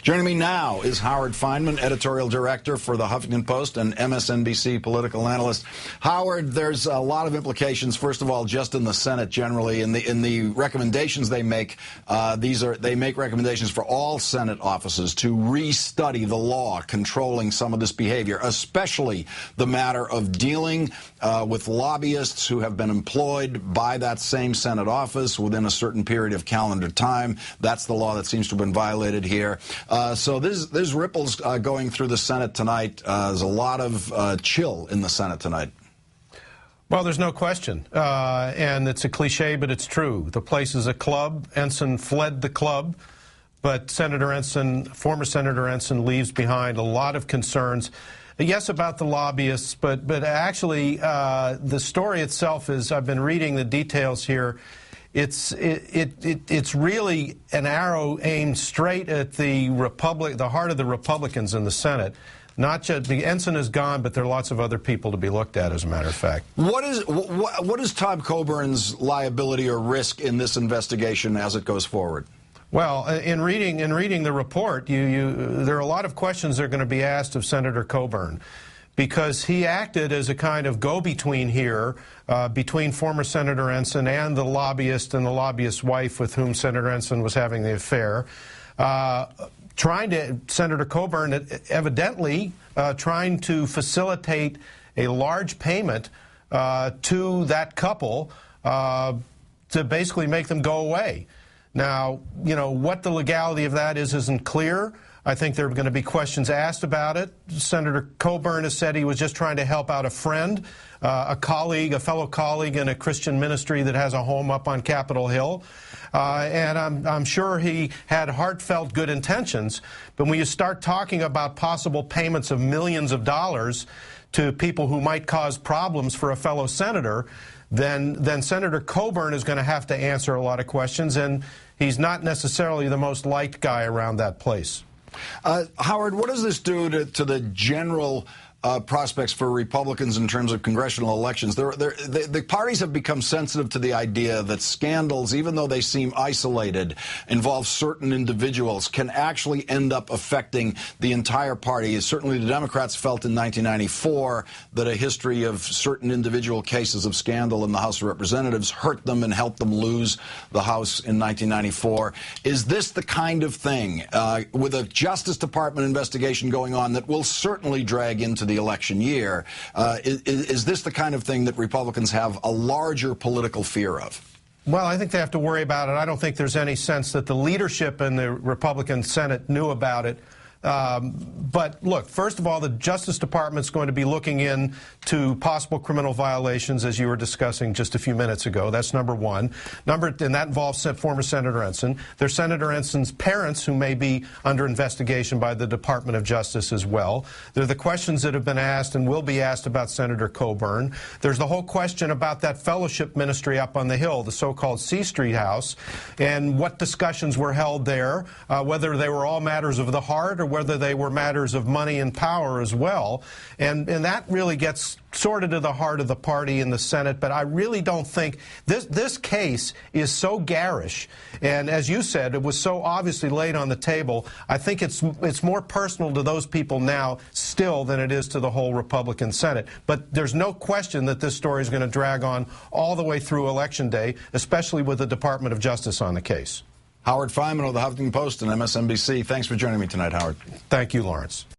Joining me now is Howard Fineman, editorial director for the Huffington Post and MSNBC political analyst. Howard, there's a lot of implications, first of all, just in the Senate generally. In the recommendations they make, they make recommendations for all Senate offices to restudy the law controlling some of this behavior, especially the matter of dealing with lobbyists who have been employed by that same Senate office within a certain period of calendar time. That's the law that seems to have been violated here. So there's ripples going through the Senate tonight. There's a lot of chill in the Senate tonight. Well, there's no question. And it's a cliche, but it's true. The place is a club. Ensign fled the club. But former Senator Ensign leaves behind a lot of concerns. Yes, about the lobbyists, but actually the story itself is, I've been reading the details here, it's really an arrow aimed straight at the heart of the Republicans in the Senate. Not just the Ensign is gone, but there are lots of other people to be looked at, as a matter of fact. What is Tom Coburn's liability or risk in this investigation as it goes forward? Well, in reading the report, there are a lot of questions that are going to be asked of Senator Coburn, because he acted as a kind of go-between here between former Senator Ensign and the lobbyist and the lobbyist's wife with whom Senator Ensign was having the affair. Senator Coburn evidently trying to facilitate a large payment to that couple to basically make them go away. Now, what the legality of that isn't clear. I think there are going to be questions asked about it. Senator Coburn has said he was just trying to help out a friend, a fellow colleague in a Christian ministry that has a home up on Capitol Hill. And I'm sure he had heartfelt good intentions. But when you start talking about possible payments of millions of dollars to people who might cause problems for a fellow senator, then Senator Coburn is going to have to answer a lot of questions, and he's not necessarily the most liked guy around that place. Howard, what does this do to the general prospects for Republicans in terms of congressional elections? The parties have become sensitive to the idea that scandals, even though they seem isolated, involve certain individuals, can actually end up affecting the entire party. Certainly the Democrats felt in 1994 that a history of certain individual cases of scandal in the House of Representatives hurt them and helped them lose the House in 1994. Is this the kind of thing, with a Justice Department investigation going on that will certainly drag into the election year, is this the kind of thing that Republicans have a larger political fear of? Well, I think they have to worry about it. I don't think there's any sense that the leadership in the Republican Senate knew about it. But look, first of all, the Justice Department's going to be looking into possible criminal violations, as you were discussing just a few minutes ago. That's number one. And that involves former Senator Ensign. There's Senator Ensign's parents who may be under investigation by the Department of Justice as well. There are the questions that have been asked and will be asked about Senator Coburn. There's the whole question about that fellowship ministry up on the Hill, the so-called C Street House, and what discussions were held there, whether they were all matters of the heart or whether they were matters of money and power as well. And that really gets sort of to the heart of the party in the Senate. But I really don't think this case is so garish, and as you said, it was so obviously laid on the table. I think it's more personal to those people now still than it is to the whole Republican Senate. But there's no question that this story is going to drag on all the way through Election Day, especially with the Department of Justice on the case. Howard Fineman of the Huffington Post and MSNBC. Thanks for joining me tonight, Howard. Thank you, Lawrence.